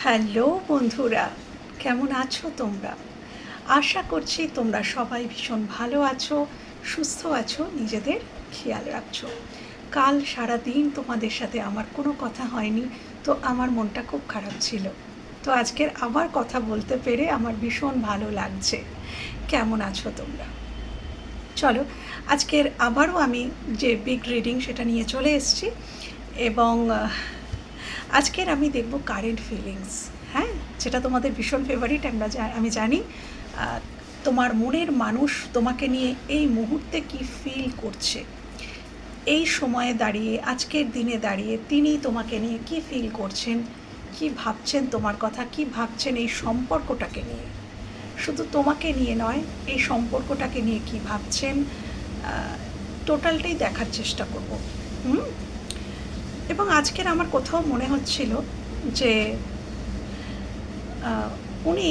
Hello বন্ধুরা, কেমন আছো তোমরা? আশা করছি তোমরা সবাই ভীষণ ভালো আছো, সুস্থ আছো, নিজেদের খেয়াল রাখছো। কাল সারাদিন তোমাদের সাথে আমার কোনো কথা হয়নি, তো আমার মনটা খুব খারাপ ছিল। তো আজকের আবার কথা বলতে পেরে আমার ভীষণ ভালো লাগছে। কেমন আছো তোমরা? চলো, আজকের আবারও আমি যে বিগ রিডিং সেটা নিয়ে চলে এসেছি এবং আজকের আমি দেখব কারেন্ট ফিলিংস। হ্যাঁ, যেটা তোমাদের ভীষণ ফেভারিট আমি জানি। তোমার মনের মানুষ তোমাকে নিয়ে এই মুহূর্তে কি ফিল করছে, এই সময়ে দাঁড়িয়ে, আজকের দিনে দাঁড়িয়ে তিনি তোমাকে নিয়ে কি ফিল করছেন, কি ভাবছেন তোমার কথা, কি ভাবছেন এই সম্পর্কটাকে নিয়ে। শুধু তোমাকে নিয়ে নয়, এই সম্পর্কটাকে নিয়ে কি ভাবছেন, টোটালটাই দেখার চেষ্টা করব। এবং আজকের আমার কোথাও মনে হচ্ছিল যে উনি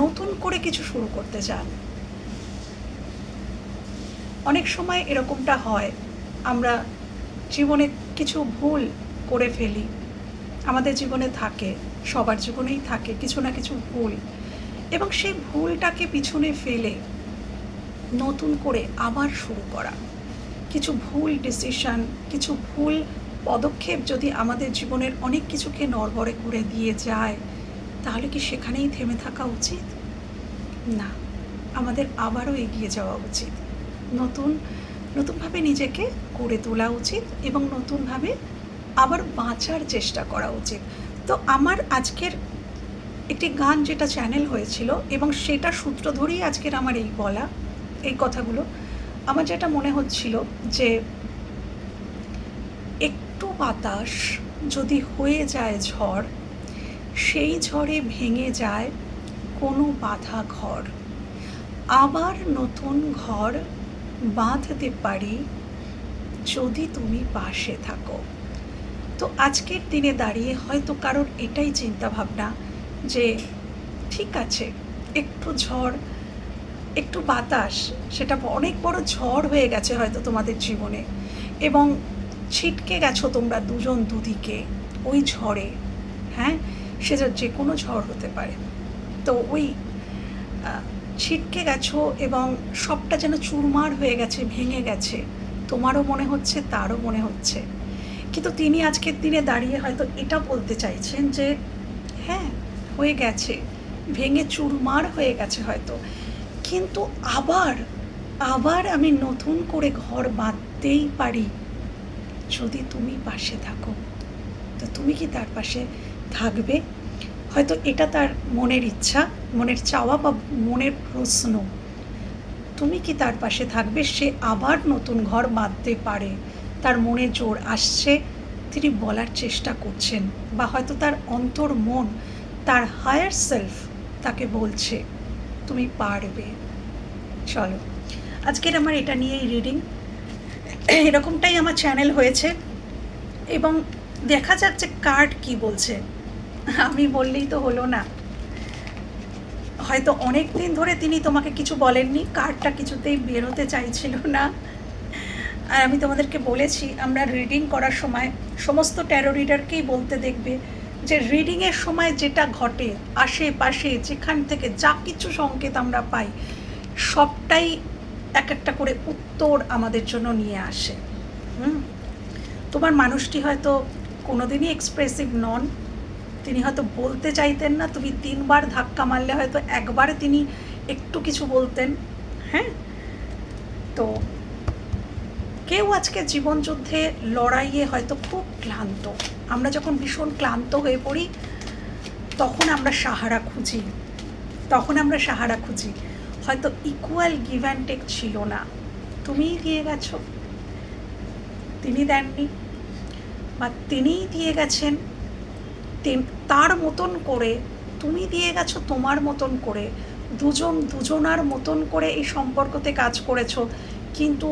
নতুন করে কিছু শুরু করতে চান। অনেক সময় এরকমটা হয়, আমরা জীবনে কিছু ভুল করে ফেলি, আমাদের জীবনে থাকে, সবার জীবনেই থাকে কিছু না কিছু ভুল, এবং সেই ভুলটাকে পিছনে ফেলে নতুন করে আবার শুরু করা। কিছু ভুল ডিসিশন, কিছু ভুল পদক্ষেপ যদি আমাদের জীবনের অনেক কিছুকে নড়বড়ে করে দিয়ে যায়, তাহলে কি সেখানেই থেমে থাকা উচিত? না, আমাদের আবারও এগিয়ে যাওয়া উচিত। নতুনভাবে নিজেকে গড়ে তোলা উচিত এবং নতুনভাবে আবার বাঁচার চেষ্টা করা উচিত। তো আমার আজকের একটি গান যেটা চ্যানেল হয়েছিল এবং সেটা সূত্র ধরেই আজকের আমার এই বলা এই কথাগুলো, আমার যেটা মনে হচ্ছিল যে একটু বাতাস যদি হয়ে যায় ঝড়, সেই ঝড়ে ভেঙে যায় কোনো বাঁধা ঘর, আবার নতুন ঘর বাঁধতে পারি যদি তুমি পাশে থাকো। তো আজকের দিনে দাঁড়িয়ে হয়তো কারোর এটাই চিন্তা ভাবনা যে ঠিক আছে, একটু ঝড়, একটু বাতাস, সেটা অনেক বড় ঝড় হয়ে গেছে হয়তো তোমাদের জীবনে, এবং ছিটকে গেছো তোমরা দুজন দুদিকে ওই ঝড়ে। হ্যাঁ, সে যে কোনো ঝড় হতে পারে। তো ওই ছিটকে গেছো এবং সবটা যেন চুরমার হয়ে গেছে, ভেঙে গেছে। তোমারও মনে হচ্ছে, তারও মনে হচ্ছে। কিন্তু তিনি আজকের দিনে দাঁড়িয়ে হয়তো এটা বলতে চাইছেন যে হ্যাঁ, হয়ে গেছে, ভেঙে চুরমার হয়ে গেছে হয়তো, কিন্তু আবার আমি নতুন করে ঘর বাঁধতেই পারি যদি তুমি পাশে থাকো। তো তুমি কি তার পাশে থাকবে? হয়তো এটা তার মনের ইচ্ছা, মনের চাওয়া বা মনের প্রশ্ন। তুমি কি তার পাশে থাকবে? সে আবার নতুন ঘর বাঁধতে পারে, তার মনে জোর আসছে, তিনি বলার চেষ্টা করছেন, বা হয়তো তার অন্তর মন, তার হায়ার সেলফ তাকে বলছে তুমি পারবে। চলো, আজকের আমার এটা নিয়েই রিডিং। এরকমটাই আমার চ্যানেল হয়েছে এবং দেখা যাক যে কার্ড কি বলছে। আমি বললেই তো হলো না, হয়তো অনেক দিন ধরে তিনি তোমাকে কিছু বলেননি, কার্ডটা কিছুতেই বেরোতে চাইছিল না। আর আমি তোমাদেরকে বলেছি, আমরা রিডিং করার সময় সমস্ত ট্যারো রিডারকেই বলতে দেখবে যে রিডিংয়ের সময় যেটা ঘটে আশেপাশে, যেখান থেকে যা কিছু সংকেত আমরা পাই, সবটাই এক একটা করে উত্তর আমাদের জন্য নিয়ে আসে। তোমার মানুষটি হয়তো কোনোদিনই এক্সপ্রেসিভ নন, তিনি হয়তো বলতে চাইতেন না, তুমি 3 বার ধাক্কা মারলে হয়তো একবারে তিনি একটু কিছু বলতেন। হ্যাঁ, তো কেউ আজকে জীবনযুদ্ধে লড়াইয়ে হয়তো খুব ক্লান্ত। আমরা যখন ভীষণ ক্লান্ত হয়ে পড়ি, তখন আমরা সাহারা খুঁজি। হয়তো ইকুয়াল গিভ অ্যান্ড টেক ছিল না, তুমিই দিয়ে গেছো, তিনি দেননি, বা তিনিই দিয়ে গেছেন তার মতন করে, তুমি দিয়ে গেছো তোমার মতন করে, দুজনার মতন করে এই সম্পর্কতে কাজ করেছো। কিন্তু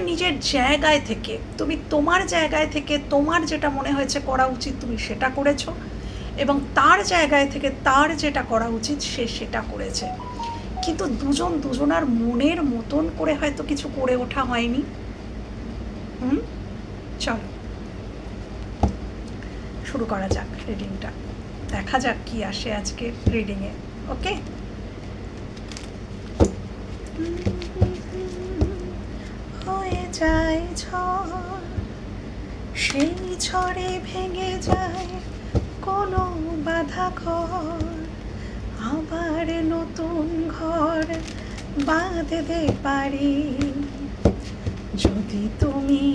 নিজের জায়গায় থেকে, তুমি তোমার জায়গায় থেকে তোমার যেটা মনে হয়েছে করা উচিত তুমি সেটা করেছো, এবং তার জায়গায় থেকে তার যেটা করা উচিত সে সেটা করেছে। কিন্তু দুজনার মনের মতন করে হয়তো কিছু করে ওঠা হয়নি। চলো শুরু করা যাক রিডিংটা। দেখা যাক কি আসে আজকে রিডিংয়ে। ওকে, হয়ে যায় ঝড়, সেই ঝড়ে ভেঙে যায় কোনো বাধা ঘর, আবার নতুন ঘর বাঁধতে পারি যদি তুমি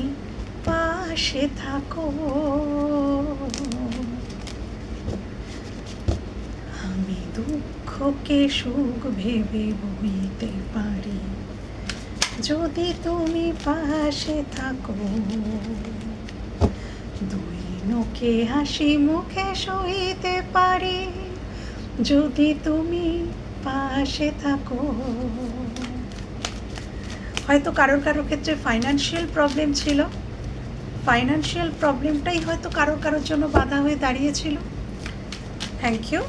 পাশে থাকো। আমি দুঃখকে সুখ ভেবে বইতে পারি যদি তুমি পাশে থাকো। দুই নোকে হাসি মুখে সইতে পারি যদি তুমি পাশে থাকো। হয়তো কারোর কারোর ক্ষেত্রে ফাইন্যান্সিয়াল প্রবলেম ছিল, ফাইন্যান্সিয়াল প্রবলেমটাই হয়তো কারোর কারোর জন্য বাধা হয়ে দাঁড়িয়েছিল। Thank you.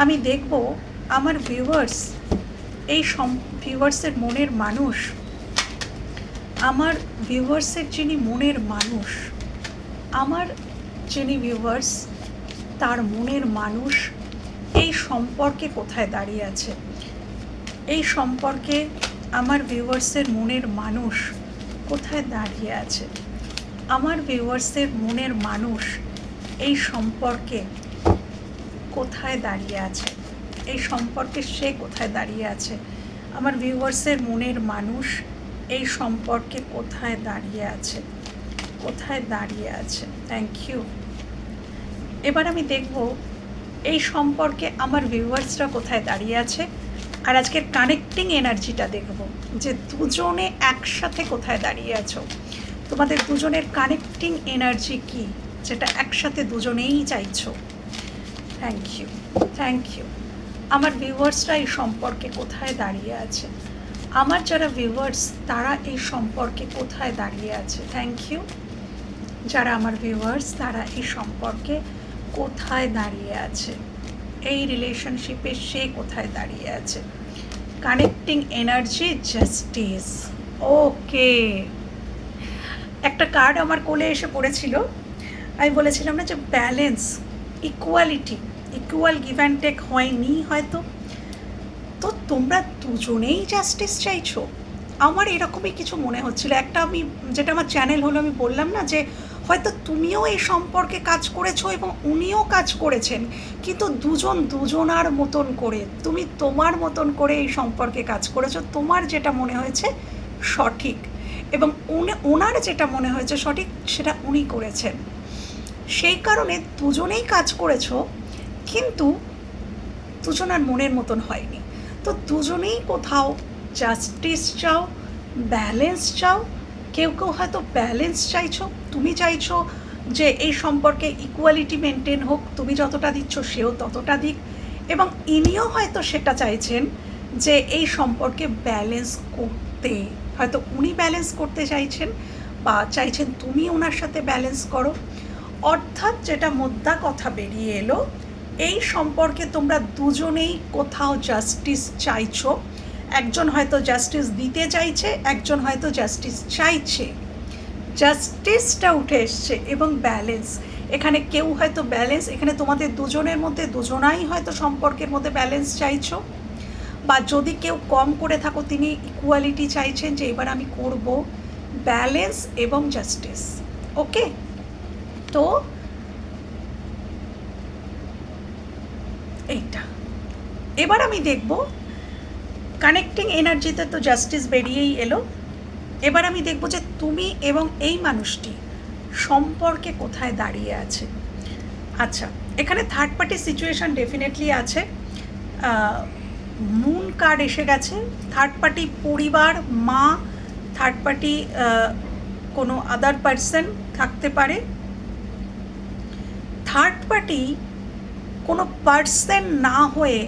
আমি দেখব আমার ভিউয়ার্স, এই ভিউয়ার্সের মনের মানুষ, আমার ভিউয়ার্সের যিনি মনের মানুষ, আমার যিনি ভিউয়ার্স তার মনের মানুষ এই সম্পর্কে কোথায় দাঁড়িয়ে আছে, এই সম্পর্কে আমার ভিউয়ার্সের মনের মানুষ কোথায় দাঁড়িয়ে আছে, আমার ভিউয়ার্সের মনের মানুষ এই সম্পর্কে কোথায় দাঁড়িয়ে আছে, এই সম্পর্কে সে কোথায় দাঁড়িয়ে আছে, আমার ভিউয়ার্সের মনের মানুষ এই সম্পর্কে কোথায় দাঁড়িয়ে আছে, কোথায় দাঁড়িয়ে আছে। Thank you. এবার আমি দেখব এই সম্পর্কে আমার ভিউয়ার্সরা কোথায় দাঁড়িয়ে আছে, আর আজকের কানেক্টিং এনার্জিটা দেখব যে দুজনে একসাথে কোথায় দাঁড়িয়ে আছো, তোমাদের দুজনের কানেক্টিং এনার্জি কি, যেটা একসাথে দুজনেই চাইছো। Thank you, thank you. আমার ভিউয়ার্সরা এই সম্পর্কে কোথায় দাঁড়িয়ে আছে, আমার যারা ভিউয়ার্স তারা এই সম্পর্কে কোথায় দাঁড়িয়ে আছে। Thank you. যারা আমার ভিউয়ার্স তারা এই সম্পর্কে কোথায় দাঁড়িয়ে আছে, এই রিলেশনশিপে সে কোথায় দাঁড়িয়ে আছে। Connecting energy justice. ওকে, একটা কার্ড আমার কোলে এসে পড়েছিল, আমি বলেছিলাম না যে balance, equality, equal give and take হয়নি হয়তো, তো তোমরা দুজনেই জাস্টিস চাইছো, আমার এরকমই কিছু মনে হচ্ছিল। একটা আমি যেটা আমার চ্যানেল হলো আমি বললাম না যে হয়তো তুমিও এই সম্পর্কে কাজ করেছো এবং উনিও কাজ করেছেন, কিন্তু দুজন দুজনার মতন করে, তুমি তোমার মতন করে এই সম্পর্কে কাজ করেছো, তোমার যেটা মনে হয়েছে সঠিক এবং ওনার যেটা মনে হয়েছে সঠিক সেটা উনি করেছেন। সেই কারণে দুজনেই কাজ করেছো, কিন্তু দুজনার মনের মতন হয়নি। তো দুজনেই কোথাও জাস্টিস চাও, ব্যালেন্স চাও। কেউ কেউ হয়তো ব্যালেন্স চাইছো, তুমি চাইছো যে এই সম্পর্কে ইকুয়ালিটি মেনটেন হোক, তুমি যতটা দিচ্ছ সেও ততটা দিক, এবং ইনিও হয়তো সেটা চাইছেন যে এই সম্পর্কে ব্যালেন্স করতে, হয়তো উনি ব্যালেন্স করতে চাইছেন বা চাইছেন তুমি ওনার সাথে ব্যালেন্স করো। অর্থাৎ যেটা মোদ্দা কথা বেরিয়ে এলো, এই সম্পর্কে তোমরা দুজনেই কোথাও জাস্টিস চাইছো। একজন হয়তো জাস্টিস দিতে চাইছে, একজন হয়তো জাস্টিস চাইছে, জাস্টিসটা উঠে এসছে এবং ব্যালেন্স। এখানে কেউ হয়তো ব্যালেন্স, এখানে তোমাদের দুজনের মধ্যে দুজনাই হয়তো সম্পর্কের মধ্যে ব্যালেন্স চাইছো, বা যদি কেউ কম করে থাকো তিনি ইকুয়ালিটি চাইছেন যে এবার আমি করব ব্যালেন্স এবং জাস্টিস। ওকে, তো এইটা এবার আমি দেখব কানেক্টিং এনার্জিতে তো জাস্টিস বেরিয়েই এলো। এবার আমি দেখব যে তুমি এবং এই মানুষটি সম্পর্কে কোথায় দাঁড়িয়ে আছে। আচ্ছা, এখানে থার্ড পার্টি সিচুয়েশান ডেফিনেটলি আছে, মুন কার্ড এসে গেছে। থার্ড পার্টি পরিবার, মা, থার্ড পার্টি কোনো আদার পার্সন থাকতে পারে। থার্ড পার্টি কোনো পার্সন না হয়ে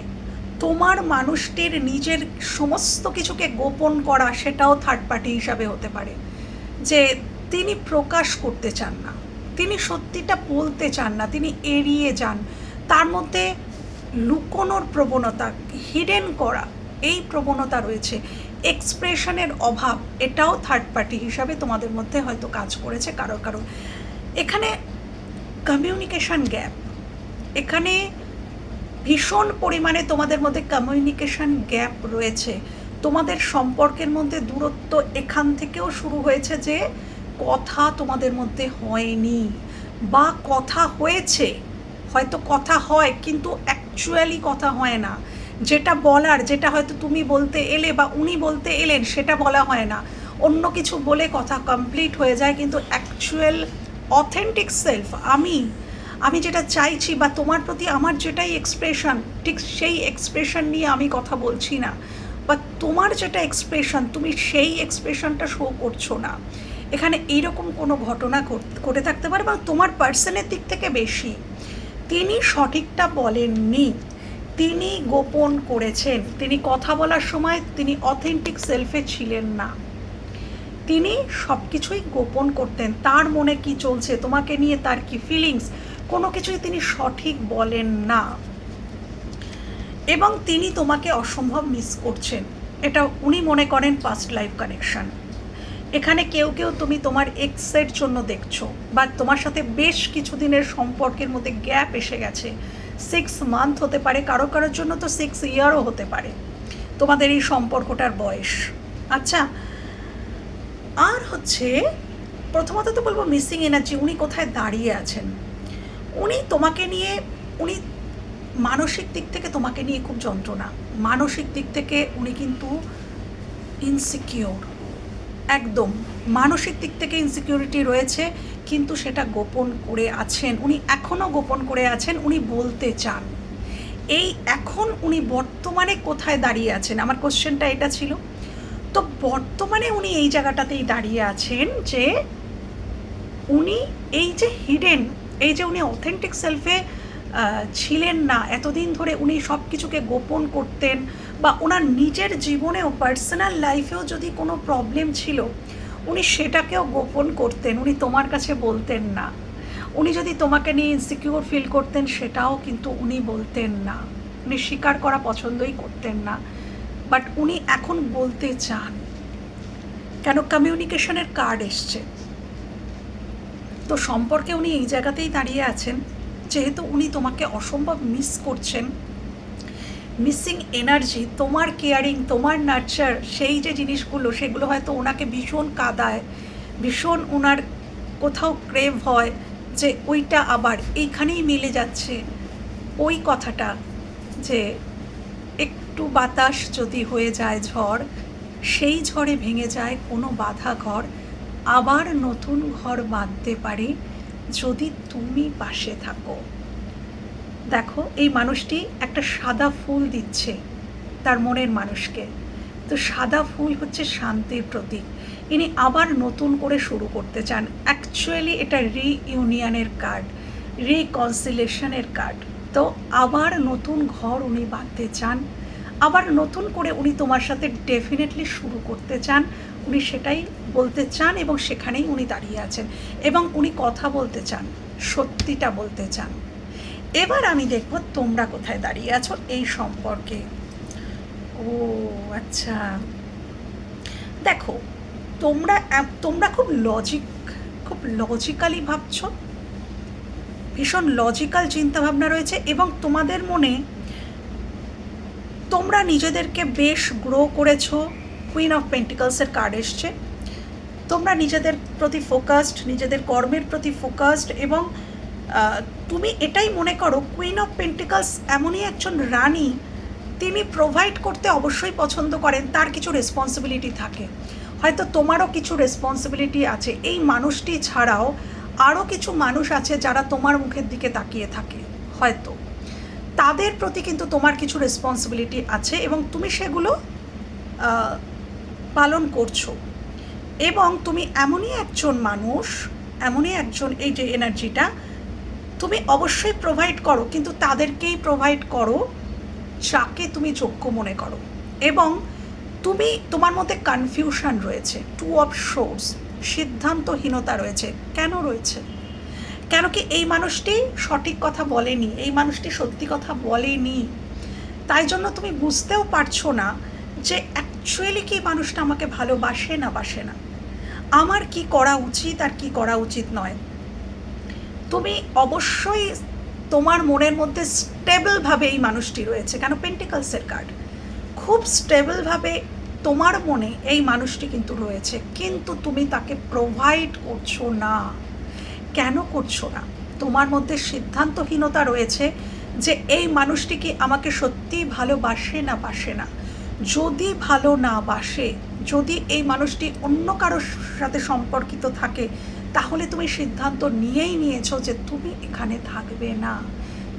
তোমার মানুষটির নিজের সমস্ত কিছুকে গোপন করা, সেটাও থার্ড পার্টি হিসাবে হতে পারে, যে তিনি প্রকাশ করতে চান না, তিনি সত্যিটা বলতে চান না, তিনি এড়িয়ে যান, তার মধ্যে লুকোনোর প্রবণতা, হিডেন করা এই প্রবণতা রয়েছে, এক্সপ্রেশনের অভাব, এটাও থার্ড পার্টি হিসাবে তোমাদের মধ্যে হয়তো কাজ করেছে কারো কারো। এখানে কমিউনিকেশন গ্যাপ, এখানে ভীষণ পরিমাণে তোমাদের মধ্যে কমিউনিকেশন গ্যাপ রয়েছে, তোমাদের সম্পর্কের মধ্যে দূরত্ব এখান থেকেও শুরু হয়েছে যে কথা তোমাদের মধ্যে হয়নি, বা কথা হয়েছে, হয়তো কথা হয় কিন্তু অ্যাকচুয়ালি কথা হয় না, যেটা বলার, যেটা হয়তো তুমি বলতে এলে বা উনি বলতে এলেন সেটা বলা হয় না, অন্য কিছু বলে কথা কমপ্লিট হয়ে যায়, কিন্তু অ্যাকচুয়াল অথেন্টিক সেলফ আমি যেটা চাইছি বা তোমার প্রতি আমার যেটাই এক্সপ্রেশন, ঠিক সেই এক্সপ্রেশন নিয়ে আমি কথা বলছি না, বা তোমার যেটা এক্সপ্রেশন তুমি সেই এক্সপ্রেশনটা শো করছো না। এখানে এইরকম কোনো ঘটনা ঘটে থাকতে পারে, বা তোমার পার্সনের দিক থেকে বেশি তিনি সঠিকটা বলেননি, তিনি গোপন করেছেন, তিনি কথা বলার সময় তিনি অথেন্টিক সেলফে ছিলেন না, তিনি সব কিছুই গোপন করতেন, তার মনে কি চলছে তোমাকে নিয়ে, তার কি ফিলিংস, কোনো কিছুই তিনি সঠিক বলেন না, এবং তিনি তোমাকে অসম্ভব মিস করছেন। এটা উনি মনে করেন পাস্ট লাইফ কানেকশন। এখানে কেউ তুমি তোমার এক্সের জন্য দেখছো, বা তোমার সাথে বেশ কিছুদিনের সম্পর্কের মধ্যে গ্যাপ এসে গেছে, 6 মান্থ হতে পারে, কারোর জন্য তো 6 ইয়ারও হতে পারে তোমাদের এই সম্পর্কটার বয়স। আচ্ছা, আর হচ্ছে প্রথমত তো বলবো মিসিং এনার্জি, উনি কোথায় দাঁড়িয়ে আছেন, উনি তোমাকে নিয়ে, উনি মানসিক দিক থেকে তোমাকে নিয়ে খুব যন্ত্রণা, মানসিক দিক থেকে উনি কিন্তু ইনসিকিওর, একদম মানসিক দিক থেকে ইনসিকিউরিটি রয়েছে, কিন্তু সেটা গোপন করে আছেন, উনি এখনও গোপন করে আছেন, উনি বলতে চান। এই এখন উনি বর্তমানে কোথায় দাঁড়িয়ে আছেন, আমার কোশ্চেনটা এটা ছিল। তো বর্তমানে উনি এই জায়গাটাতেই দাঁড়িয়ে আছেন যে উনি এই যে হিডেন, এই যে উনি অথেন্টিক সেলফে ছিলেন না এতদিন ধরে, উনি সব কিছুকে গোপন করতেন, বা ওনার নিজের জীবনেও পার্সোনাল লাইফেও যদি কোনো প্রবলেম ছিল উনি সেটাকেও গোপন করতেন, উনি তোমার কাছে বলতেন না, উনি যদি তোমাকে নিয়ে ইনসিকিউর ফিল করতেন সেটাও কিন্তু উনি বলতেন না, উনি স্বীকার করা পছন্দই করতেন না, বাট উনি এখন বলতে চান। কেন? কমিউনিকেশনের কার্ড এসছে, তো সম্পর্কে উনি এই জায়গাতেই দাঁড়িয়ে আছেন, যেহেতু উনি তোমাকে অসম্ভব মিস করছেন। মিসিং এনার্জি, তোমার কেয়ারিং, তোমার নার্চার, সেই যে জিনিসগুলো সেগুলো হয়তো ওনাকে ভীষণ কাঁদায়, ভীষণ ওনার কোথাও ক্রেভ হয় যে ওইটা আবার এইখানেই মিলে যাচ্ছে, ওই কথাটা যে একটু বাতাস যদি হয়ে যায় ঝড়, সেই ঝড়ে ভেঙে যায় কোনো বাঁধা ঘর, আবার নতুন ঘর বাঁধতে পারি যদি তুমি পাশে থাকো। দেখো, এই মানুষটি একটা সাদা ফুল দিচ্ছে তার মনের মানুষকে, তো সাদা ফুল হচ্ছে শান্তির প্রতীক, ইনি আবার নতুন করে শুরু করতে চান। অ্যাকচুয়ালি এটা রিইউনিয়নের কার্ড, রিকনসিলেশনের কার্ড। তো আবার নতুন ঘর উনি বাঁধতে চান, আবার নতুন করে উনি তোমার সাথে ডেফিনেটলি শুরু করতে চান, উনি সেটাই বলতে চান, এবং সেখানেই উনি দাঁড়িয়ে আছেন, এবং উনি কথা বলতে চান, সত্যিটা বলতে চান। এবার আমি দেখব তোমরা কোথায় দাঁড়িয়ে আছো এই সম্পর্কে। ও আচ্ছা, দেখো, তোমরা খুব লজিক্যালি ভাবছো, ভীষণ লজিক্যাল চিন্তাভাবনা রয়েছে, এবং তোমাদের মনে তোমরা নিজেদেরকে বেশ গ্রো করেছো। কুইন অফ পেন্টিকলসের কার্ড এসছে, তোমরা নিজেদের প্রতি ফোকাসড, নিজেদের কর্মের প্রতি ফোকাসড, এবং তুমি এটাই মনে করো কুইন অফ পেন্টিকলস এমনই একজন রানী, তিনি প্রোভাইড করতে অবশ্যই পছন্দ করেন, তার কিছু রেসপন্সিবিলিটি থাকে, হয়তো তোমারও কিছু রেসপন্সিবিলিটি আছে। এই মানুষটি ছাড়াও আরও কিছু মানুষ আছে যারা তোমার মুখের দিকে তাকিয়ে থাকে, হয়তো তাদের প্রতি কিন্তু তোমার কিছু রেসপন্সিবিলিটি আছে, এবং তুমি সেগুলো পালন করছো, এবং তুমি এমনই একজন মানুষ, এমনই একজন, এই যে এনার্জিটা তুমি অবশ্যই প্রোভাইড করো, কিন্তু তাদেরকেই প্রোভাইড করো যাকে তুমি যোগ্য মনে করো, এবং তোমার মধ্যে কনফিউশন রয়েছে, 2 অফ সোর্স, সিদ্ধান্তহীনতা রয়েছে। কেন রয়েছে? কেন কি এই মানুষটি সঠিক কথা বলেনি, এই মানুষটি সত্যি কথা বলেনি, তাই জন্য তুমি বুঝতেও পারছো না যে অ্যাকচুয়ালি কি মানুষটা আমাকে ভালোবাসে না বাসে না, আমার কি করা উচিত আর কি করা উচিত নয়। তুমি অবশ্যই তোমার মনের মধ্যে স্টেবলভাবে এই মানুষটি রয়েছে, কেন পেন্টিকলসের কার্ড, খুব স্টেবলভাবে তোমার মনে এই মানুষটি কিন্তু রয়েছে, কিন্তু তুমি তাকে প্রোভাইড করছো না। কেন করছো না? তোমার মধ্যে সিদ্ধান্তহীনতা রয়েছে যে এই মানুষটি কি আমাকে সত্যিই ভালোবাসে না বাসে না। যদি ভালো না বাসে, যদি এই মানুষটি অন্য কারোর সাথে সম্পর্কিত থাকে, তাহলে তুমি সিদ্ধান্ত নিয়েই নিয়েছো যে তুমি এখানে থাকবে না,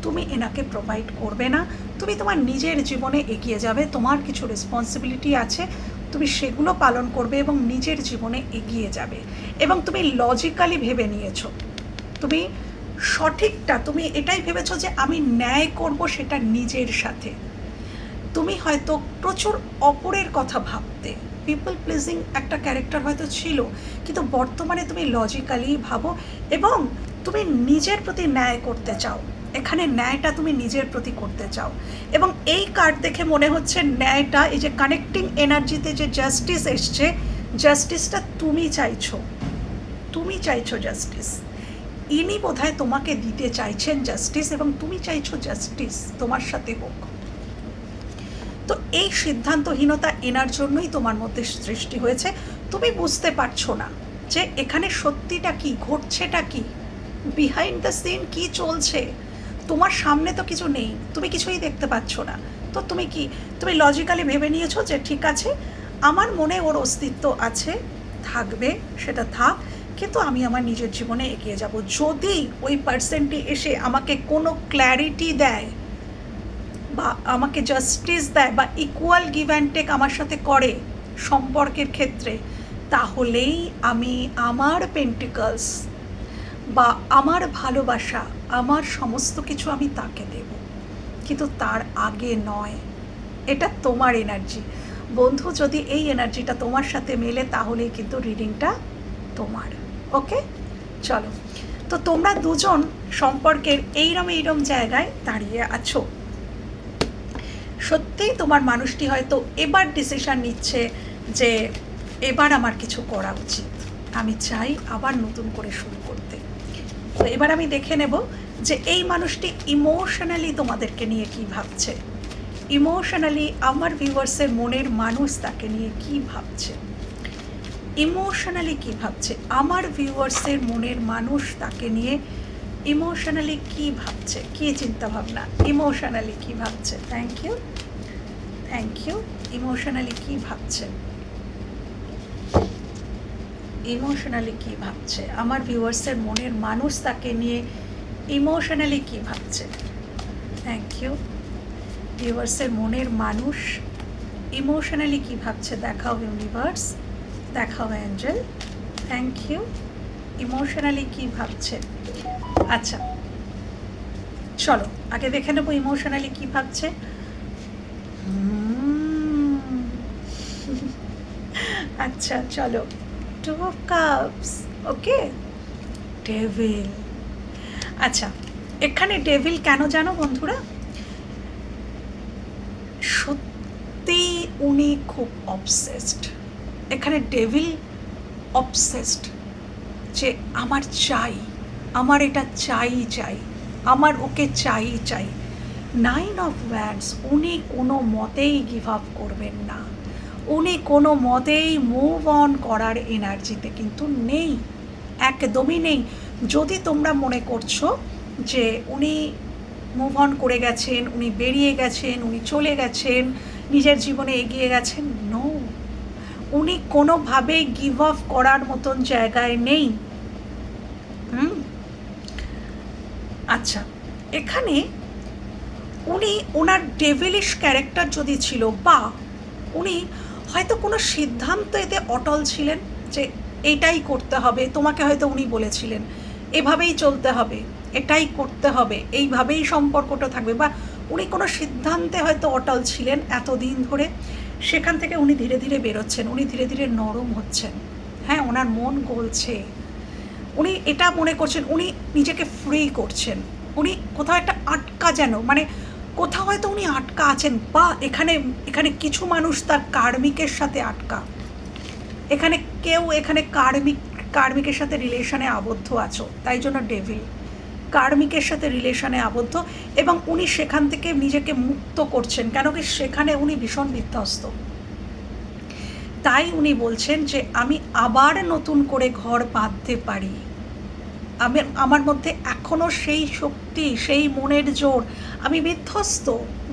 তুমি এনাকে প্রোভাইড করবে না, তুমি তোমার নিজের জীবনে এগিয়ে যাবে। তোমার কিছু রেসপন্সিবিলিটি আছে, তুমি সেগুলো পালন করবে এবং নিজের জীবনে এগিয়ে যাবে। এবং তুমি লজিক্যালি ভেবে নিয়েছো, তুমি সঠিকটা, তুমি এটাই ভেবেছো যে আমি ন্যায় করব সেটা নিজের সাথে। তুমি হয়তো প্রচুর অপরের কথা ভাবতে, পিপল প্লিজিং একটা ক্যারেক্টার হয়তো ছিল, কিন্তু বর্তমানে তুমি লজিক্যালি ভাবো এবং তুমি নিজের প্রতি ন্যায় করতে চাও। এখানে ন্যায়টা তুমি নিজের প্রতি করতে চাও। এবং এই কার্ড দেখে মনে হচ্ছে ন্যায়টা, এই যে কানেক্টিং এনার্জিতে যে জাস্টিস এসছে, জাস্টিসটা তুমি চাইছো, তুমি চাইছো জাস্টিস। ইনি বোধহয় তোমাকে দিতে চাইছেন জাস্টিস এবং তুমি চাইছো জাস্টিস তোমার সাথে হোক। তো এই সিদ্ধান্তহীনতা এনার জন্যই তোমার মধ্যে সৃষ্টি হয়েছে। তুমি বুঝতে পারছো না যে এখানে সত্যিটা কি, ঘটছেটা কি, বিহাইন্ড দ্য সিন কি চলছে। তোমার সামনে তো কিছু নেই, তুমি কিছুই দেখতে পাচ্ছ না। তো তুমি লজিক্যালি ভেবে নিয়েছো যে ঠিক আছে, আমার মনে ওর অস্তিত্ব আছে, থাকবে, সেটা থাক, কিন্তু আমি আমার নিজের জীবনে এগিয়ে যাব। যদি ওই পার্সনটি এসে আমাকে কোনো ক্ল্যারিটি দেয় বা আমাকে জাস্টিস দেয় বা ইকুয়াল গিভ অ্যান্ড টেক আমার সাথে করে সম্পর্কের ক্ষেত্রে, তাহলেই আমি আমার পেন্টিকলস বা আমার ভালোবাসা, আমার সমস্ত কিছু আমি তাকে দেব, কিন্তু তার আগে নয়। এটা তোমার এনার্জি বন্ধু। যদি এই এনার্জিটা তোমার সাথে মেলে, তাহলেই কিন্তু রিডিংটা তোমার। ওকে, চলো। তো তোমরা দুজন সম্পর্কের এইরম জায়গায় দাঁড়িয়ে আছো। সত্যিই তোমার মানুষটি হয়তো এবার ডিসিশন নিচ্ছে যে এবার আমার কিছু করা উচিত, আমি চাই আবার নতুন করে শুরু করতে। তো এবার আমি দেখে নেব যে এই মানুষটি ইমোশনালি তোমাদেরকে নিয়ে কি ভাবছে। ইমোশনালি আমার ভিউয়ার্সের মনের মানুষ তাকে নিয়ে কি ভাবছে, ইমোশনালি কি ভাবছে আমার ভিউয়ার্সের মনের মানুষ তাকে নিয়ে ইমোশনালি কি ভাবছে, কি চিন্তা ভাবনা, ইমোশনালি কি ভাবছে। Thank you, thank you. Emotionally কি ভাবছে, ইমোশনালি কি ভাবছে আমার ভিউয়ার্সের মনের মানুষ তাকে নিয়ে ইমোশনালি কি ভাবছে। Thank you. ভিউয়ার্সের মনের মানুষ ইমোশনালি কি ভাবছে, দেখাও ইউনিভার্স, দেখাও অ্যাঞ্জেল। Thank you. ইমোশনালি কি ভাবছে। আচ্ছা চলো আগে দেখে নেবো ইমোশনালি কি ভাবছে। আচ্ছা চলো, two of cups, okay, devil. আচ্ছা এখানে ডেভিল কেন জানো বন্ধুরা, সত্যি উনি খুব অবসেসড। এখানে ডেভিল অবসেসড যে আমার চাই, আমার এটা চাই, আমার ওকে চাই। 9 অফ ওয়ান্ডস, উনি কোনো মতেই গিভ আপ করবেন না, উনি কোনো মতেই মুভ অন করার এনার্জিতে কিন্তু নেই, একদমই নেই। যদি তোমরা মনে করছো যে উনি মুভ অন করে গেছেন, উনি বেরিয়ে গেছেন, উনি চলে গেছেন, নিজের জীবনে এগিয়ে গেছেন, নো, উনি কোনোভাবেই গিভ আপ করার মতন জায়গায় নেই। আচ্ছা এখানে উনি ওনার ডেভিলিশ ক্যারেক্টার যদি ছিল, বা উনি হয়তো কোনো সিদ্ধান্ত এতে অটল ছিলেন যে এইটাই করতে হবে, তোমাকে হয়তো উনি বলেছিলেন এভাবেই চলতে হবে, এটাই করতে হবে, এইভাবেই সম্পর্কটা থাকবে, বা উনি কোনো সিদ্ধান্তে হয়তো অটল ছিলেন এতদিন ধরে, সেখান থেকে উনি ধীরে ধীরে বেরোচ্ছেন, উনি ধীরে ধীরে নরম হচ্ছেন, হ্যাঁ ওনার মন গলছে, উনি এটা মনে করছেন উনি নিজেকে ফ্রি করছেন, উনি কোথাও একটা আটকা যেন, মানে কোথাও হয়তো উনি আটকা আছেন, বা এখানে কিছু মানুষ তার কার্মিকের সাথে আটকা, এখানে কার্মিকের সাথে রিলেশনে আবদ্ধ আছো, তাই জন্য ডেভিল। কার্মিকের সাথে রিলেশনে আবদ্ধ, এবং উনি সেখান থেকে নিজেকে মুক্ত করছেন, কেন কি সেখানে উনি ভীষণ বিধ্বস্ত। তাই উনি বলছেন যে আমি আবার নতুন করে ঘর বাঁধতে পারি, আমার মধ্যে এখনও সেই শক্তি, সেই মনের জোর, আমি বিধ্বস্ত।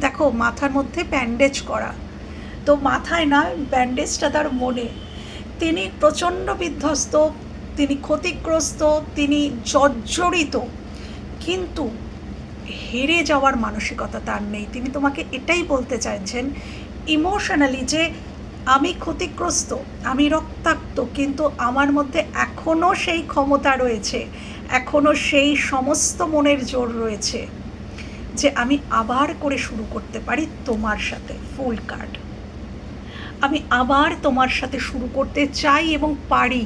দেখো মাথার মধ্যে ব্যান্ডেজ করা, তো মাথায় না, ব্যান্ডেজটা তার মনে। তিনি প্রচণ্ড বিধ্বস্ত, তিনি ক্ষতিগ্রস্ত, তিনি জর্জরিত, কিন্তু হেরে যাওয়ার মানসিকতা তার নেই। তিনি তোমাকে এটাই বলতে চাইছেন ইমোশনালি যে আমি ক্ষতিগ্রস্ত, আমি রক্তাক্ত, কিন্তু আমার মধ্যে এখনও সেই ক্ষমতা রয়েছে, এখনও সেই সমস্ত মনের জোর রয়েছে যে আমি আবার করে শুরু করতে পারি তোমার সাথে। ফুল কার্ড, আমি আবার তোমার সাথে শুরু করতে চাই এবং পারি,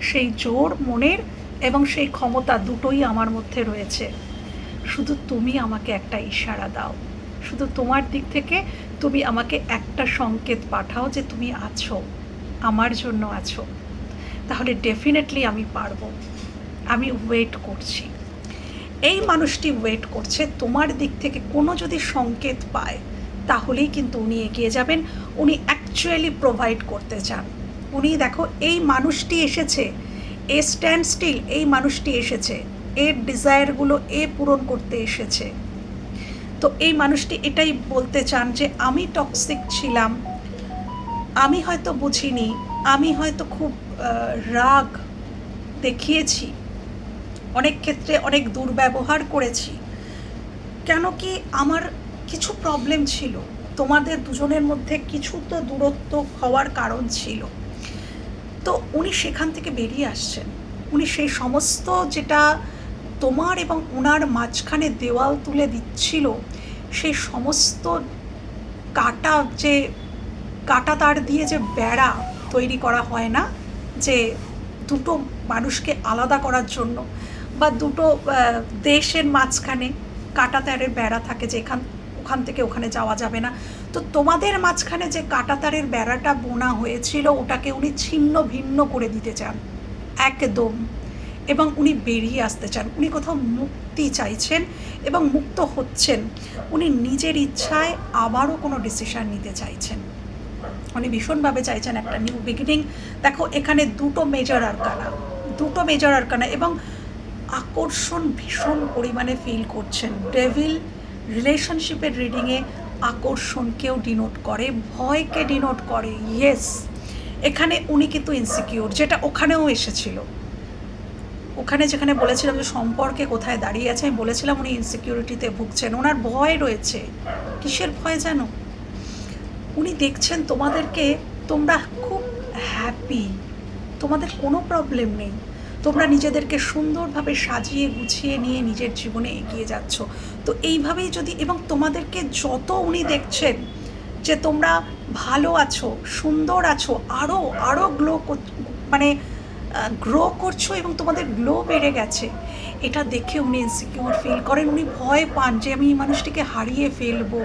সেই জোর মনের এবং সেই ক্ষমতা দুটোই আমার মধ্যে রয়েছে। শুধু তুমি আমাকে একটা ইশারা দাও, শুধু তোমার দিক থেকে তুমি আমাকে একটা সংকেত পাঠাও যে তুমি আছো, আমার জন্য আছো, তাহলে ডেফিনেটলি আমি পারবো। আমি ওয়েট করছি। এই মানুষটি ওয়েট করছে তোমার দিক থেকে কোনো যদি সংকেত পায় তাহলেই কিন্তু উনি এগিয়ে যাবেন। উনি অ্যাকচুয়ালি প্রোভাইড করতে চান। উনি দেখো এই মানুষটি এসেছে, এ স্ট্যান্ড স্টিল, এই মানুষটি এসেছে এর ডিজায়ারগুলো এ পূরণ করতে এসেছে। তো এই মানুষটি এটাই বলতে চান যে আমি টক্সিক ছিলাম, আমি হয়তো বুঝিনি, আমি হয়তো খুব রাগ দেখিয়েছি, অনেক ক্ষেত্রে অনেক দুর্ব্যবহার করেছি, কেন কি আমার কিছু প্রবলেম ছিল, তোমাদের দুজনের মধ্যে কিছু তো দূরত্ব হওয়ার কারণ ছিল। তো উনি সেখান থেকে বেরিয়ে আসছেন। উনি সেই সমস্ত যেটা তোমার এবং ওনার মাঝখানে দেওয়াল তুলে দিচ্ছিল, সেই সমস্ত কাটা তার দিয়ে যে বেড়া তৈরি করা হয় না, যে দুটো মানুষকে আলাদা করার জন্য, বা দুটো দেশের মাঝখানে কাটা তারের বেড়া থাকে যে ওখান থেকে ওখানে যাওয়া যাবে না। তো তোমাদের মাঝখানে যে কাটা তারের বেড়াটা বোনা হয়েছিল ওটাকে উনি ছিন্ন ভিন্ন করে দিতে চান একদম, এবং উনি বেরিয়ে আসতে চান। উনি কোথাও মুক্তি চাইছেন এবং মুক্ত হচ্ছেন। উনি নিজের ইচ্ছায় আবারও কোনো ডিসিশন নিতে চাইছেন, উনি ভীষণভাবে চাইছেন একটা নিউ বিগিনিং। দেখো এখানে দুটো মেজর আরকানা এবং আকর্ষণ ভীষণ পরিমাণে ফিল করছেন। ডেভিল রিলেশনশিপের রিডিংয়ে আকর্ষণকেও ডিনোট করে, ভয়কে ডিনোট করে। ইয়েস, এখানে উনি কিন্তু ইনসিকিউর, যেটা ওখানেও এসেছিল। ওখানে যেখানে বলেছিলাম যে সম্পর্কে কোথায় দাঁড়িয়ে আছে, আমি বলেছিলাম উনি ইনসিকিউরিটিতে ভুগছেন, ওনার ভয় রয়েছে। কিসের ভয় জানো? উনি দেখছেন তোমাদেরকে, তোমরা খুব হ্যাপি, তোমাদের কোনো প্রবলেম নেই, তোমরা নিজেদেরকে সুন্দরভাবে সাজিয়ে গুছিয়ে নিয়ে নিজের জীবনে এগিয়ে যাচ্ছ। তো এইভাবেই যদি, এবং তোমাদেরকে যত উনি দেখছেন যে তোমরা ভালো আছো, সুন্দর আছো, আরও গ্রো করছো এবং তোমাদের গ্লো বেড়ে গেছে, এটা দেখে উনি ইনসিকিউর ফিল করেন। উনি ভয় পান যে আমি এই মানুষটিকে হারিয়ে ফেলবো,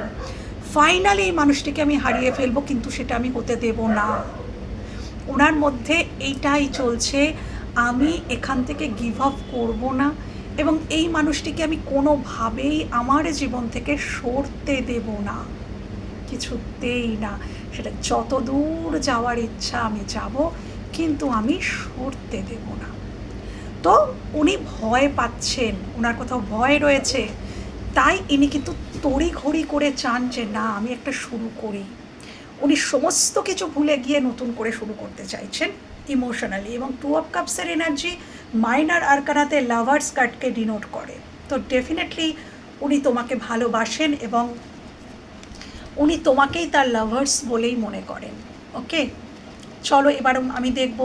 ফাইনালি এই মানুষটিকে আমি হারিয়ে ফেলবো, কিন্তু সেটা আমি হতে দেব না। ওনার মধ্যে এইটাই চলছে, আমি এখান থেকে গিভ আপ করবো না এবং এই মানুষটিকে আমি কোনোভাবেই আমার জীবন থেকে সরতে দেব না, কিছুতেই না। সেটা যত দূর যাওয়ার ইচ্ছা আমি যাব, কিন্তু আমি সরতে দেব না। তো উনি ভয় পাচ্ছেন, ওনার কোথাও ভয় রয়েছে, তাই ইনি কিন্তু তড়িঘড়ি করে চান যে না আমি একটা শুরু করি। উনি সমস্ত কিছু ভুলে গিয়ে নতুন করে শুরু করতে চাইছেন ইমোশনালি। এবং 2 অফ কাপসের এনার্জি মাইনার আরকানাতে লাভার্স কার্ডকে ডিনোট করে। তো ডেফিনেটলি উনি তোমাকে ভালোবাসেন এবং উনি তোমাকেই তার লাভার্স বলেই মনে করেন। ওকে, চলো এবার আমি দেখব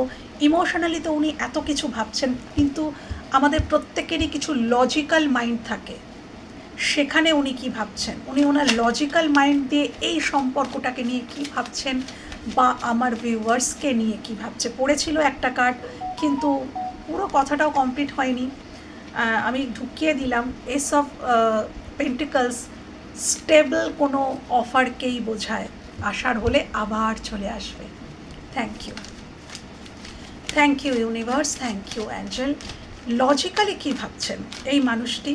ইমোশনালি। তো উনি এত কিছু ভাবছেন, কিন্তু আমাদের প্রত্যেকেরই কিছু লজিক্যাল মাইন্ড থাকে, সেখানে উনি কি ভাবছেন, উনি ওনার লজিক্যাল মাইন্ড দিয়ে এই সম্পর্কটাকে নিয়ে কি ভাবছেন, বা আমার ভিউয়ার্সকে নিয়ে কি ভাবছে। পড়েছিল একটা কার্ড, কিন্তু পুরো কথাটাও কমপ্লিট হয়নি, আমি ঢুকিয়ে দিলাম। এস অফ পেন্টিকলস স্টেবল কোনো অফারকেই বোঝায়, আসার হলে আবার চলে আসবে। Thank you universe, thank you angel. Logically কী ভাবছেন এই মানুষটি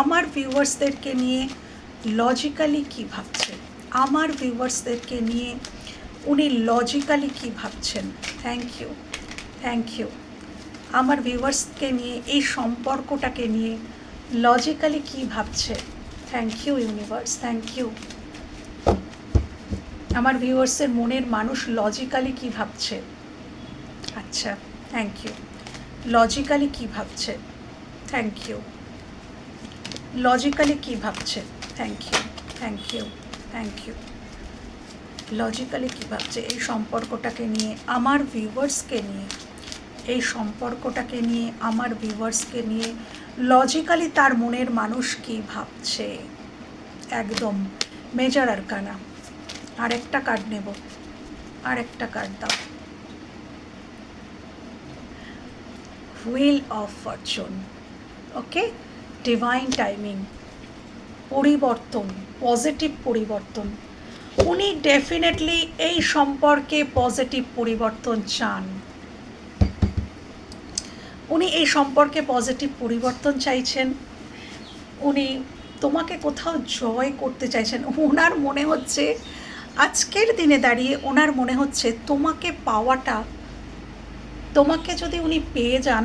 আমার ভিউয়ার্সদেরকে নিয়ে? লজিক্যালি কী ভাবছেন আমার ভিউয়ার্সদেরকে নিয়ে? উনি লজিক্যালি কী ভাবছেন? Thank you, thank you. আমার ভিউয়ার্সকে নিয়ে, এই সম্পর্কটাকে নিয়ে লজিক্যালি কী ভাবছে? Thank you universe, thank you. আমার ভিউয়ার্সের মনের মানুষ লজিক্যালি কী ভাবছে? আচ্ছা, থ্যাংক ইউ। লজিক্যালি কী ভাবছে? Thank you. লজিক্যালি কী ভাবছে? Thank you, thank you, thank you. Logically কী ভাবছে এই সম্পর্কটাকে নিয়ে, আমার ভিউয়ার্সকে নিয়ে? এই সম্পর্কটাকে নিয়ে, আমার ভিউয়ার্সকে নিয়ে লজিক্যালি তার মনের মানুষ কী ভাবছে? একদম মেজর আরকানা। আর একটা কার্ড নেব, আর একটা কার্ড দাও। Wheel of Fortune. Okay, divine timing, পরিবর্তন, পজিটিভ পরিবর্তন। উনি ডেফিনেটলি এই সম্পর্কে পজিটিভ পরিবর্তন চান। উনি এই সম্পর্কে পজিটিভ পরিবর্তন চাইছেন। উনি তোমাকে কোথাও জয় করতে চাইছেন। ওনার মনে হচ্ছে আজকের দিনে দাঁড়িয়ে ওনার মনে হচ্ছে তোমাকে পাওয়াটা, তোমাকে যদি উনি পেয়ে যান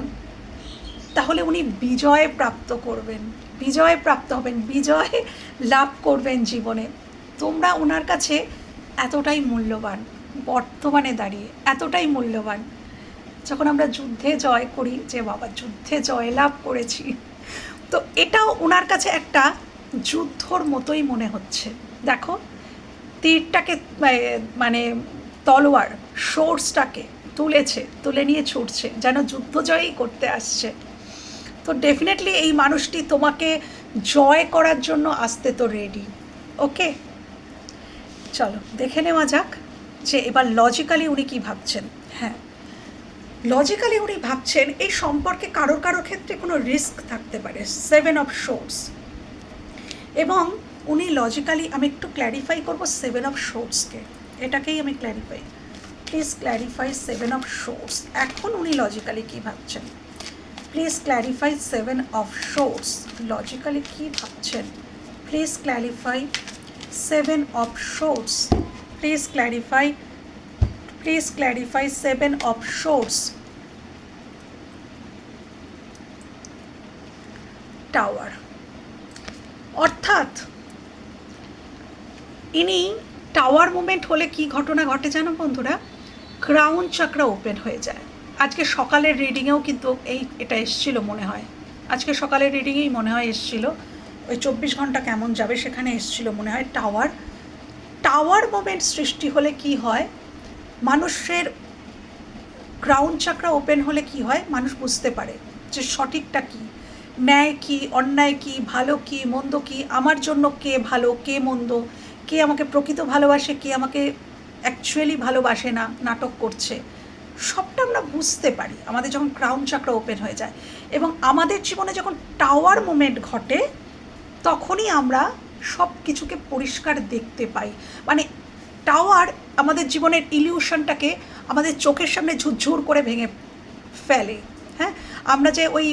তাহলে উনি বিজয় প্রাপ্ত করবেন, বিজয় প্রাপ্ত হবেন, বিজয় লাভ করবেন জীবনে। তোমরা ওনার কাছে এতটাই মূল্যবান, বর্তমানে দাঁড়িয়ে এতটাই মূল্যবান। যখন আমরা যুদ্ধে জয় করি যে বাবা যুদ্ধে জয়লাভ করেছি, তো এটাও ওনার কাছে একটা যুদ্ধর মতোই মনে হচ্ছে। দেখো তীরটাকে মানে তলোয়ার সোর্সটাকে তুলেছে, তুলে নিয়ে ছুটছে, যেন যুদ্ধ জয়ই করতে আসছে। তো ডেফিনেটলি এই মানুষটি তোমাকে জয় করার জন্য আসতে তো রেডি। ওকে, চলো দেখে নেওয়া যাক যে এবার লজিক্যালি উনি কী ভাবছেন। হ্যাঁ, লজিক্যালি উনি ভাবছেন এই সম্পর্কে কারোর কারোর ক্ষেত্রে কোনো রিস্ক থাকতে পারে, 7 অফ সোর্স। এবং উনি লজিক্যালি, আমি একটু ক্ল্যারিফাই করবো 7 অফ সোর্সকে, এটাকেই আমি clarify, please clarify 7 of source. এখন উনি লজিক্যালি কী ভাবছেন? Please clarify 7 of source, logically কী ভাবছেন? Please clarify 7 of source, please clarify, please clarify 7 of source. Tower, অর্থাৎ ইনি টাওয়ার মুভমেন্ট হলে কি ঘটনা ঘটে জানো বন্ধুরা? ক্রাউন চাকরা ওপেন হয়ে যায়। আজকে সকালের রিডিংয়েও কিন্তু এটা এসছিল মনে হয়, আজকে সকালের রিডিংয়েই মনে হয় এসছিল, ওই 24 ঘন্টা কেমন যাবে সেখানে এসছিল মনে হয়। টাওয়ার, টাওয়ার মুভমেন্ট সৃষ্টি হলে কি হয়, মানুষের ক্রাউন চাকরা ওপেন হলে কি হয়, মানুষ বুঝতে পারে যে সঠিকটা কী, ন্যায় কী, অন্যায় কী, ভালো কী, মন্দ কী, আমার জন্য কে ভালো কে মন্দ, কে আমাকে প্রকৃত ভালোবাসে, কে আমাকে অ্যাকচুয়ালি ভালোবাসে না, নাটক করছে, সবটা আমরা বুঝতে পারি আমাদের যখন ক্রাউন চাকরা ওপেন হয়ে যায়। এবং আমাদের জীবনে যখন টাওয়ার মুভমেন্ট ঘটে তখনই আমরা সব কিছুকে পরিষ্কার দেখতে পাই। মানে টাওয়ার আমাদের জীবনের ইলিউশনটাকে আমাদের চোখের সামনে ঝুরঝুর করে ভেঙে ফেলে। হ্যাঁ, আমরা যে ওই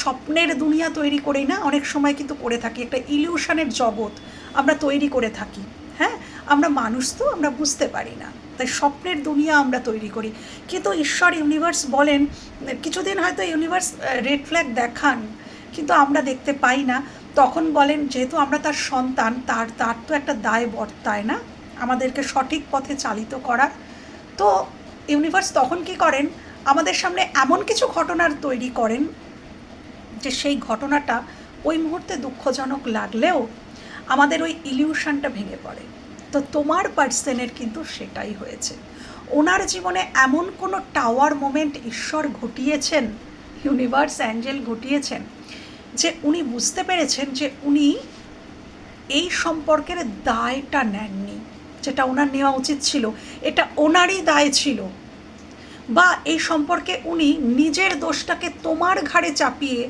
স্বপ্নের দুনিয়া তৈরি করি না, অনেক সময় কিন্তু করে থাকি, একটা ইলিউশনের জগৎ আমরা তৈরি করে থাকি। হ্যাঁ, আমরা মানুষ তো, আমরা বুঝতে পারি না, তাই স্বপ্নের দুনিয়া আমরা তৈরি করি। কিন্তু ঈশ্বর, ইউনিভার্স বলেন, কিছুদিন হয়তো ইউনিভার্স রেড ফ্ল্যাগ দেখান কিন্তু আমরা দেখতে পাই না। তখন বলেন যেহেতু আমরা তার সন্তান, তার তো একটা দায় বর্তায় না আমাদেরকে সঠিক পথে চালিত করার। তো ইউনিভার্স তখন কি করেন, আমাদের সামনে এমন কিছু ঘটনার তৈরি করেন যে সেই ঘটনাটা ওই মুহূর্তে দুঃখজনক লাগলেও আমাদের ওই ইলিউশনটা ভেঙে পড়ে। তো তোমার পার্সনের কিন্তু সেটাই হয়েছে। ওনার জীবনে এমন কোনো টাওয়ার মোমেন্ট ঈশ্বর ঘটিয়েছেন, ইউনিভার্স অ্যাঞ্জেল ঘটিয়েছেন, যে উনি বুঝতে পেরেছেন যে উনি এই সম্পর্কের দায়টা নেননি, যেটা ওনার নেওয়া উচিত ছিল, এটা ওনারই দায় ছিল। বা এই সম্পর্কে উনি নিজের দোষটাকে তোমার ঘাড়ে চাপিয়ে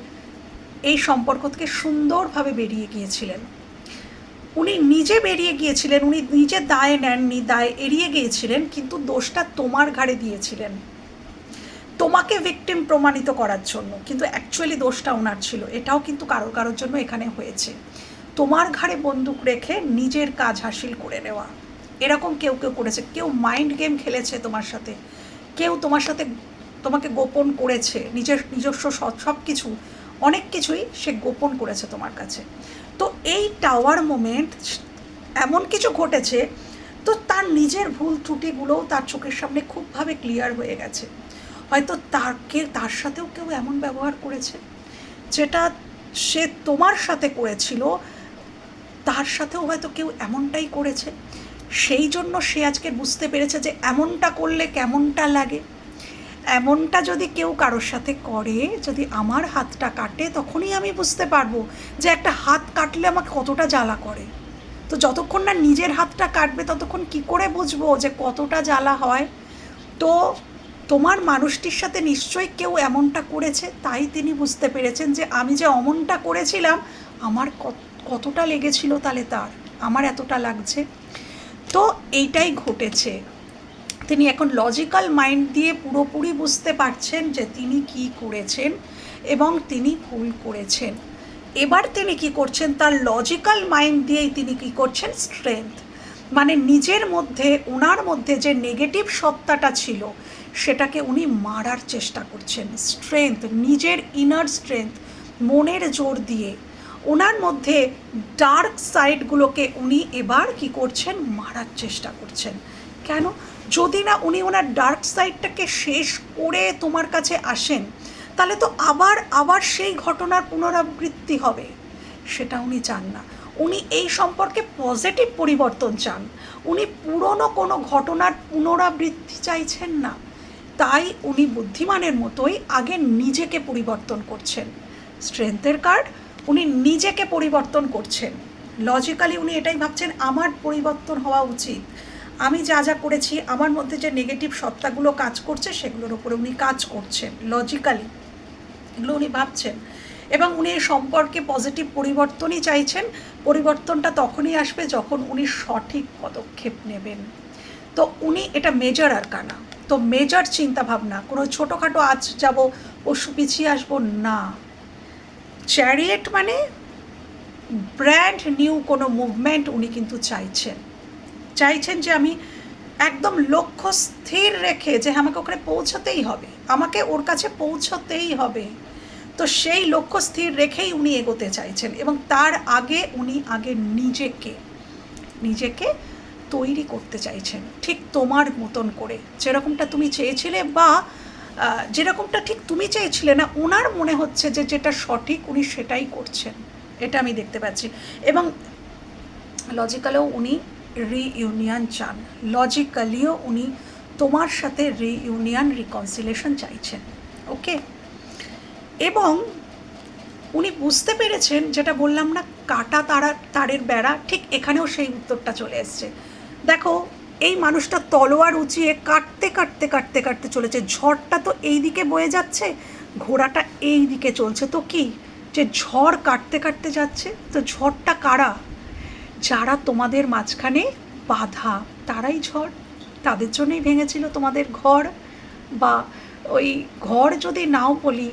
এই সম্পর্ক থেকে সুন্দরভাবে বেরিয়ে গিয়েছিলেন। উনি নিজে বেরিয়ে গিয়েছিলেন, উনি নিজে দায় নেননি, দায় এড়িয়ে গিয়েছিলেন, কিন্তু দোষটা তোমার ঘাড়ে দিয়েছিলেন। তোমাকে ভিকটিম প্রমাণিত করার জন্য, কিন্তু অ্যাকচুয়ালি দোষটা ওনার ছিল। এটাও কিন্তু কারোর জন্য এখানে হয়েছে। তোমার ঘাড়ে বন্দুক রেখে নিজের কাজ হাসিল করে নেওয়া, এরকম কেউ করেছে। কেউ মাইন্ড গেম খেলেছে তোমার সাথে, কেউ তোমার সাথে তোমাকে গোপন করেছে, নিজস্ব সব কিছু, অনেক কিছুই সে গোপন করেছে তোমার কাছে। তো এই টাওয়ার মোমেন্ট এমন কিছু ঘটেছে, তো তার নিজের ভুল ত্রুটিগুলোও তার চোখের সামনে খুবভাবে ক্লিয়ার হয়ে গেছে। হয়তো তার সাথেও কেউ এমন ব্যবহার করেছে যেটা সে তোমার সাথে করেছিল, তার সাথেও হয়তো কেউ এমনটাই করেছে। সেই জন্য সে আজকে বুঝতে পেরেছে যে এমনটা করলে কেমনটা লাগে। এমনটা যদি কেউ কারোর সাথে করে, যদি আমার হাতটা কাটে, তখনই আমি বুঝতে পারবো যে একটা হাত কাটলে আমাকে কতটা জ্বালা করে। তো যতক্ষণ না নিজের হাতটা কাটবে ততক্ষণ কি করে বুঝবো যে কতটা জ্বালা হয়। তো তোমার মানুষটির সাথে নিশ্চয়ই কেউ এমনটা করেছে, তাই তিনি বুঝতে পেরেছেন যে আমি যে অমনটা করেছিলাম আমার কতটা লেগেছিল, তাহলে তার আমার এতটা লাগছে। তো এইটাই ঘটেছে। তিনি এখন লজিক্যাল মাইন্ড দিয়ে পুরোপুরি বুঝতে পারছেন যে তিনি কি করেছেন এবং তিনি ভুল করেছেন। এবার তিনি কি করছেন, তার লজিক্যাল মাইন্ড দিয়েই তিনি কি করছেন, স্ট্রেংথ, মানে নিজের মধ্যে, ওনার মধ্যে যে নেগেটিভ সত্তাটা ছিল সেটাকে উনি মারার চেষ্টা করছেন। স্ট্রেংথ, নিজের ইনার স্ট্রেংথ, মনের জোর দিয়ে ওনার মধ্যে ডার্ক সাইডগুলোকে উনি এবার কি করছেন, মারার চেষ্টা করছেন। কেন? যদি না উনি ওনার ডার্ক সাইডটাকে শেষ করে তোমার কাছে আসেন, তাহলে তো আবার সেই ঘটনার পুনরাবৃত্তি হবে, সেটা উনি চান না। উনি এই সম্পর্কে পজিটিভ পরিবর্তন চান, উনি পুরনো কোনো ঘটনার পুনরাবৃত্তি চাইছেন না। তাই উনি বুদ্ধিমানের মতোই আগে নিজেকে পরিবর্তন করছেন। স্ট্রেংথের কার্ড, উনি নিজেকে পরিবর্তন করছেন। লজিক্যালি উনি এটাই ভাবছেন, আমার পরিবর্তন হওয়া উচিত, আমি যা যা করেছি, আমার মধ্যে যে নেগেটিভ সত্তাগুলো কাজ করছে সেগুলোর উপরে উনি কাজ করছেন। লজিক্যালি এগুলো উনি ভাবছেন এবং উনি এই সম্পর্কে পজিটিভ পরিবর্তনই চাইছেন। পরিবর্তনটা তখনই আসবে যখন উনি সঠিক পদক্ষেপ নেবেন। তো উনি এটা মেজর আরকানা, তো মেজর চিন্তাভাবনা, কোনো ছোটোখাটো আজ যাব পশু পিছিয়ে আসবো না। চ্যারিয়েট মানে ব্র্যান্ড নিউ কোনো মুভমেন্ট উনি কিন্তু চাইছেন যে আমি একদম লক্ষ্য স্থির রেখে যে আমাকে ওখানে পৌঁছাতেই হবে, আমাকে ওর কাছে পৌঁছতেই হবে। তো সেই লক্ষ্য স্থির রেখেই উনি এগোতে চাইছেন এবং তার আগে উনি নিজেকে তৈরি করতে চাইছেন, ঠিক তোমার মতন করে, যেরকমটা তুমি চেয়েছিলে বা যেরকমটা ঠিক তুমি চেয়েছিলে না, ওনার মনে হচ্ছে যে যেটা সঠিক উনি সেটাই করছেন, এটা আমি দেখতে পাচ্ছি। এবং লজিক্যালেও উনি রিইউনিয়ন চান, লজিক্যালিও উনি তোমার সাথে রিইউনিয়ন রিকনসিলেশন চাইছেন। ওকে, এবং উনি বুঝতে পেরেছেন, যেটা বললাম না কাটা তারের বেড়া, ঠিক এখানেও সেই উত্তরটা চলে এসছে। দেখো এই মানুষটা তলোয়ার উঁচিয়ে কাটতে চলেছে, ঝড়টা তো এই দিকে বয়ে যাচ্ছে, ঘোড়াটা এই দিকে চলছে। তো কি যে ঝড় কাটতে যাচ্ছে, তো ঝড়টা কারা? যারা তোমাদের মাঝখানে বাধা, তারাই ঝড়, তাদের জন্যই ভেঙেছিল তোমাদের ঘর। বা ওই ঘর যদি নাও বলি,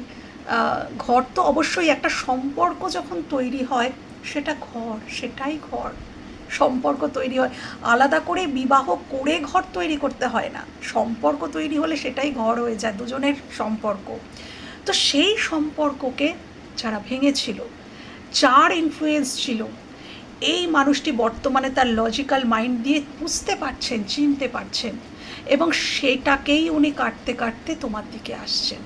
ঘর তো অবশ্যই একটা সম্পর্ক যখন তৈরি হয় সেটা ঘর, সেটাই ঘর, সম্পর্ক তৈরি হয়। আলাদা করে বিবাহ করে ঘর তৈরি করতে হয় না, সম্পর্ক তৈরি হলে সেটাই ঘর হয়ে যায়, দুজনের সম্পর্ক। তো সেই সম্পর্ককে যারা ভেঙেছিল, যার ইনফ্লুয়েন্স ছিল, এই মানুষটি বর্তমানে তার লজিক্যাল মাইন্ড দিয়ে বুঝতে পারছেন, চিনতে পারছেন এবং সেটাকেই উনি কাটতে তোমার দিকে আসছেন।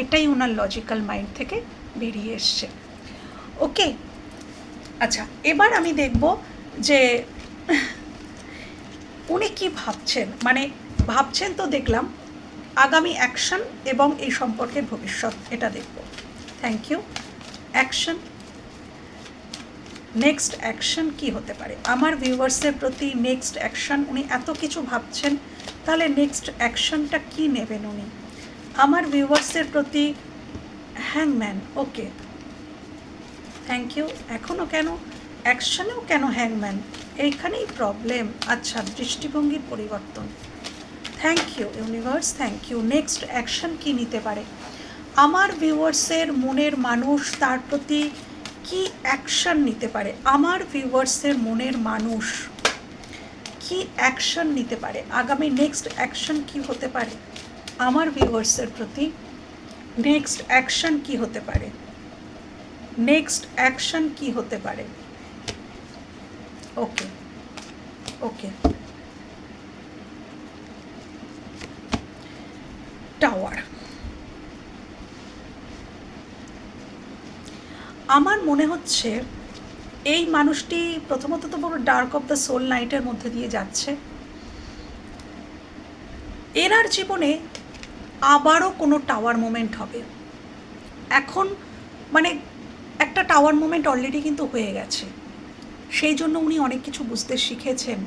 এটাই ওনার লজিক্যাল মাইন্ড থেকে বেরিয়ে এসছে। ওকে, আচ্ছা এবার আমি দেখব যে উনি কি ভাবছেন, মানে ভাবছেন তো দেখলাম, আগামী অ্যাকশন এবং এই সম্পর্কের ভবিষ্যৎ এটা দেখব। Thank you. Action, next action কি হতে পারে আমার ভিউয়ার্সের প্রতি? নেক্সট অ্যাকশন, উনি এত কিছু ভাবছেন, তাহলে নেক্সট অ্যাকশনটা কি নেবেন উনি আমার ভিউয়ার্সের প্রতি? হ্যাংম্যান, ওকে থ্যাংক ইউ। এখনও কেন অ্যাকশনেও কেন হ্যাংম্যান? এইখানেই প্রবলেম। আচ্ছা, দৃষ্টিভঙ্গির পরিবর্তন, thank you universe, thank you. Next action কী নিতে পারে আমার ভিউয়ার্সের মনের মানুষ, তার প্রতি কি অ্যাকশন নিতে পারে? আমার ভিউয়ার্সের মনের মানুষ কি অ্যাকশন নিতে পারে? আগামী নেক্সট অ্যাকশন কি হতে পারে আমার ভিউয়ার্সের প্রতি? নেক্সট অ্যাকশন কি হতে পারে? নেক্সট অ্যাকশন কি হতে পারে? ওকে ওকে, টাওয়ার। আমার মনে হচ্ছে এই মানুষটি প্রথমত তো পুরো ডার্ক অফ দ্য সোল নাইটের মধ্যে দিয়ে যাচ্ছে। এনার জীবনে আবারও কোনো টাওয়ার মোমেন্ট হবে। এখন মানে একটা টাওয়ার মোমেন্ট অলরেডি কিন্তু হয়ে গেছে, সেই জন্য উনি অনেক কিছু বুঝতে শিখেছেন।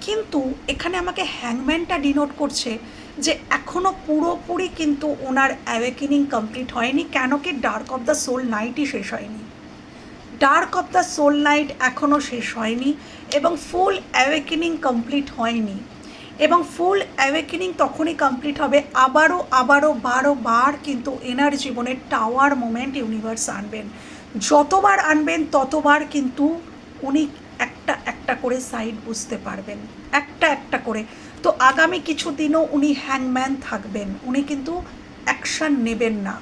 কিন্তু এখানে আমাকে হ্যাংম্যানটা ডিনোট করছে যে এখনও পুরোপুরি কিন্তু ওনার অ্যাওয়েকেনিং কমপ্লিট হয়নি। কেন কি ডার্ক অফ দ্য সোল নাইটই শেষ হয়নি, dark of the soul night এখনও শেষ হয়নি এবং ফুল অ্যাওয়েকেনিং কমপ্লিট হয়নি। এবং ফুল অ্যাওয়েকেনিং তখনই কমপ্লিট হবে আবারও বারোবার কিন্তু এনার জীবনে টাওয়ার মোমেন্ট ইউনিভার্স আনবেন। যতবার আনবেন ততবার কিন্তু উনি একটা একটা করে সাইড বুঝতে পারবেন, একটা একটা করে। তো আগামী কিছু দিনও উনি হ্যাংম্যান থাকবেন, উনি কিন্তু অ্যাকশান নেবেন না।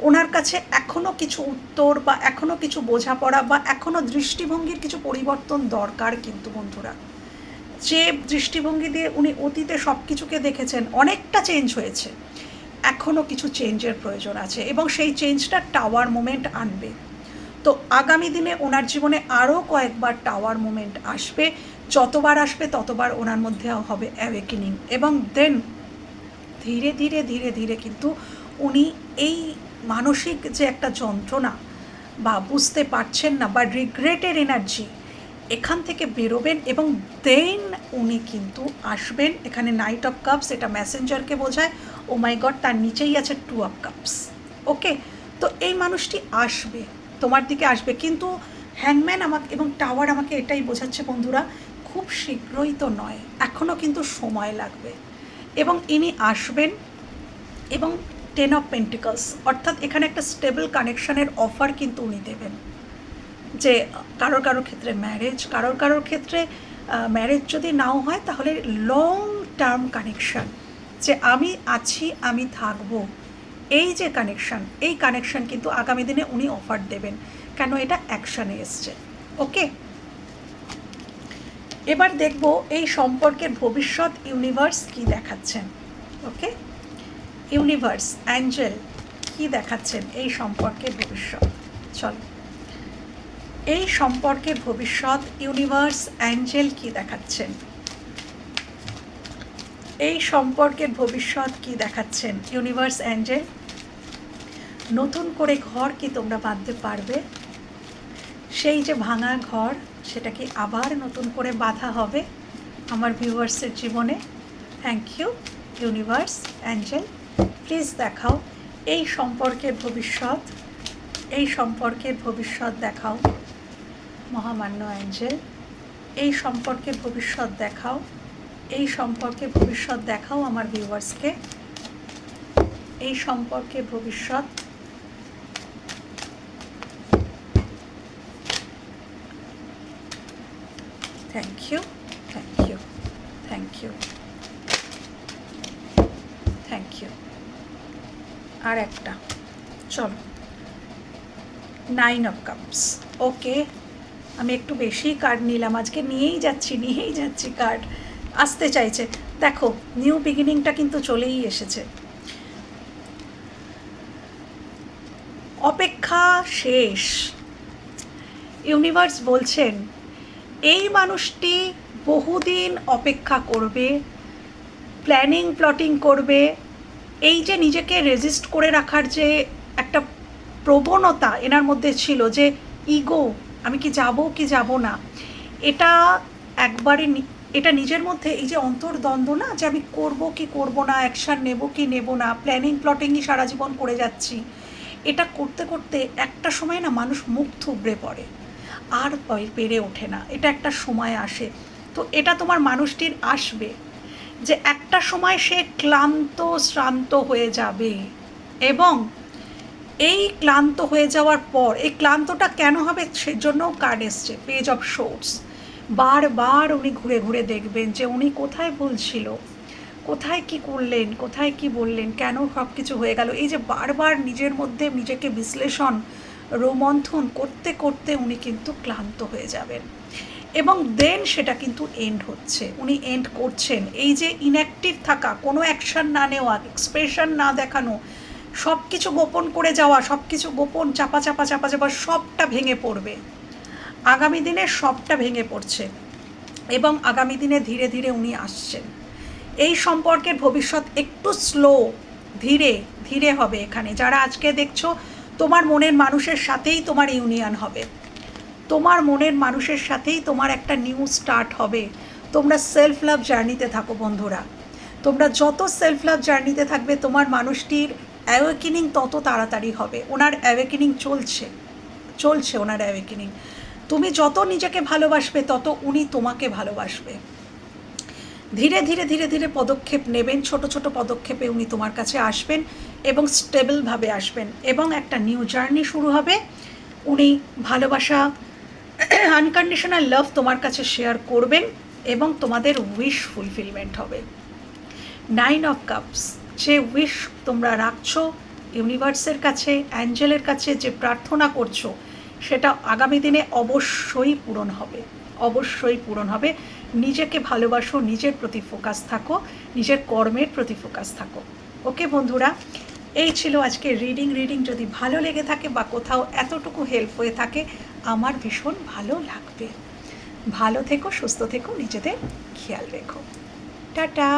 ওনার কাছে এখনও কিছু উত্তর বা এখনও কিছু বোঝাপড়া বা এখনও দৃষ্টিভঙ্গির কিছু পরিবর্তন দরকার। কিন্তু বন্ধুরা, যে দৃষ্টিভঙ্গি দিয়ে উনি অতীতে সব কিছুকে দেখেছেন অনেকটা চেঞ্জ হয়েছে, এখনও কিছু চেঞ্জের প্রয়োজন আছে এবং সেই চেঞ্জটা টাওয়ার মোমেন্ট আনবে। তো আগামী দিনে ওনার জীবনে আরও কয়েকবার টাওয়ার মোমেন্ট আসবে, যতবার আসবে ততবার ওনার মধ্যে হবে অ্যাওয়েকেনিং এবং দেন ধীরে ধীরে ধীরে ধীরে কিন্তু উনি এই মানসিক যে একটা যন্ত্রণা বা বুঝতে পারছেন না বা রিগ্রেটের এনার্জি, এখান থেকে বেরোবেন এবং দেন উনি কিন্তু আসবেন। এখানে নাইট অফ কাপস, এটা ম্যাসেঞ্জারকে বোঝায়। ও মাই গড, তার নিচেই আছে 2 অফ কাপস। ওকে, তো এই মানুষটি আসবে, তোমার দিকে আসবে। কিন্তু হ্যাংম্যান আমাকে এবং টাওয়ার আমাকে এটাই বোঝাচ্ছে বন্ধুরা, খুব শীঘ্রই তো নয়, এখনও কিন্তু সময় লাগবে এবং ইনি আসবেন। এবং 10 অফ পেন্টিকলস, অর্থাৎ এখানে একটা স্টেবল কানেকশানের অফার কিন্তু উনি দেবেন। যে কারোর কারোর ক্ষেত্রে ম্যারেজ, কারোর ক্ষেত্রে ম্যারেজ যদি নাও হয় তাহলে লং টার্ম কানেকশান, যে আমি আছি আমি থাকবো, এই যে কানেকশান, এই কানেকশান কিন্তু আগামী দিনে উনি অফার দেবেন। কেন? এটা অ্যাকশানে এসছে। ওকে, এবার দেখব এই সম্পর্কের ভবিষ্যৎ ইউনিভার্স কি দেখাচ্ছেন। ওকে, ইউনিভার্স, অ্যাঞ্জেল কি দেখাচ্ছেন এই সম্পর্কের ভবিষ্যৎ। চলো, এই সম্পর্কের ভবিষ্যৎ ইউনিভার্স অ্যাঞ্জেল কি দেখাচ্ছেন, এই সম্পর্কের ভবিষ্যৎ কি দেখাচ্ছেন ইউনিভার্স অ্যাঞ্জেল। নতুন করে ঘর কি তোমরা বাঁধতে পারবে? সেই যে ভাঙা ঘর, সেটা কি আবার নতুন করে বাঁধা হবে আমার ভিউয়ার্সের জীবনে? Thank you universe angel, please দেখাও এই সম্পর্কের ভবিষ্যৎ, এই সম্পর্কের ভবিষ্যৎ দেখাও মহামান্য অ্যাঞ্জেল, এই সম্পর্কের ভবিষ্যৎ দেখাও, এই সম্পর্কের ভবিষ্যৎ দেখাও আমার ভিউয়ার্সকে, এই সম্পর্কের ভবিষ্যৎ। Thank you, thank you, thank you, thank you. আর একটা, চলো, 9 অফ কাপস। ওকে, আমি একটু বেশি কার্ড নিলাম আজকে, নিয়েই যাচ্ছি কার্ড আসতে চাইছে। দেখো, নিউ বিগিনিংটা কিন্তু চলেই এসেছে। অপেক্ষা শেষ। ইউনিভার্স বলছেন এই মানুষটি বহুদিন অপেক্ষা করবে, প্ল্যাটিং করবে। এই যে নিজেকে রেজিস্ট করে রাখার যে একটা প্রবণতা এনার মধ্যে ছিল, যে ইগো, আমি কি যাব না, এটা একবারে এটা নিজের মধ্যে এই যে অন্তর্দ্বন্দ্ব না, যে আমি করব কি করব না, অ্যাকশান নেব কি নেব না, প্ল্যাটিংই সারা জীবন করে যাচ্ছি। এটা করতে করতে একটা সময় না মানুষ মুখ থুবড়ে পড়ে, আর পেরে ওঠে না, এটা একটা সময় আসে। তো এটা তোমার মানুষটির আসবে, যে একটা সময় সে ক্লান্ত শ্রান্ত হয়ে যাবে, এবং এই ক্লান্ত হয়ে যাওয়ার পর, এই ক্লান্তটা কেন হবে সেজন্য কার্ড এসছে পেজ অফ শোর্টস। বারবার উনি ঘুরে ঘুরে দেখবেন যে উনি কোথায় ভুল ছিল, কোথায় কি করলেন, কোথায় কি বললেন, কেন সব কিছু হয়ে গেল। এই যে বারবার নিজের মধ্যে নিজেকে বিশ্লেষণ রোমন্থন করতে করতে উনি কিন্তু ক্লান্ত হয়ে যাবেন, এবং দেন সেটা কিন্তু এন্ড হচ্ছে, উনি এন্ড করছেন। এই যে ইনঅ্যাক্টিভ থাকা, কোনো অ্যাকশন না নেওয়া, এক্সপ্রেশন না দেখানো, সব কিছু গোপন করে যাওয়া, সব কিছু গোপন চাপা চাপা চাপা চাপা, সবটা ভেঙে পড়বে আগামী দিনে, সবটা ভেঙে পড়ছে, এবং আগামী দিনে ধীরে ধীরে উনি আসছেন। এই সম্পর্কের ভবিষ্যৎ একটু স্লো, ধীরে ধীরে হবে। এখানে যারা আজকে দেখছো, তোমার মনের মানুষের সাথেই তোমার ইউনিয়ন হবে, তোমার মনের মানুষের সাথেই তোমার একটা নিউ স্টার্ট হবে। তোমরা সেলফ লাভ জার্নিতে থাকো বন্ধুরা, তোমরা যত সেলফ লাভ জার্নিতে থাকবে তোমার মানুষটির অ্যাওয়েকেনিং তত তাড়াতাড়ি হবে। ওনার অ্যাওয়েকেনিং চলছে ওনার অ্যাওয়েকেনিং। তুমি যত নিজেকে ভালোবাসবে তত উনি তোমাকে ভালোবাসবে। ধীরে ধীরে ধীরে ধীরে পদক্ষেপ নেবেন, ছোট ছোট পদক্ষেপে উনি তোমার কাছে আসবেন এবং স্টেবলভাবে আসবেন, এবং একটা নিউ জার্নি শুরু হবে। উনি ভালোবাসা, আনকন্ডিশনাল লাভ তোমার কাছে শেয়ার করবেন, এবং তোমাদের উইশ ফুলফিলমেন্ট হবে। 9 অফ কাপস, যে উইশ তোমরা রাখছো ইউনিভার্সের কাছে, অ্যাঞ্জেলের কাছে যে প্রার্থনা করছো, সেটা আগামী দিনে অবশ্যই পূরণ হবে, অবশ্যই পূরণ হবে। নিজেকে ভালোবাসো, নিজের প্রতি ফোকাস থাকো, নিজের কর্মের প্রতি ফোকাস থাকো। ওকে বন্ধুরা, এই ছিল আজকের রিডিং। যদি ভালো লেগে থাকে বা কোথাও এতটুকু হেল্প হয়ে থাকে, আমার ভীষণ ভালো লাগবে। ভালো থেকো, সুস্থ থেকো, নিজেদের খেয়াল রেখো। টাটা।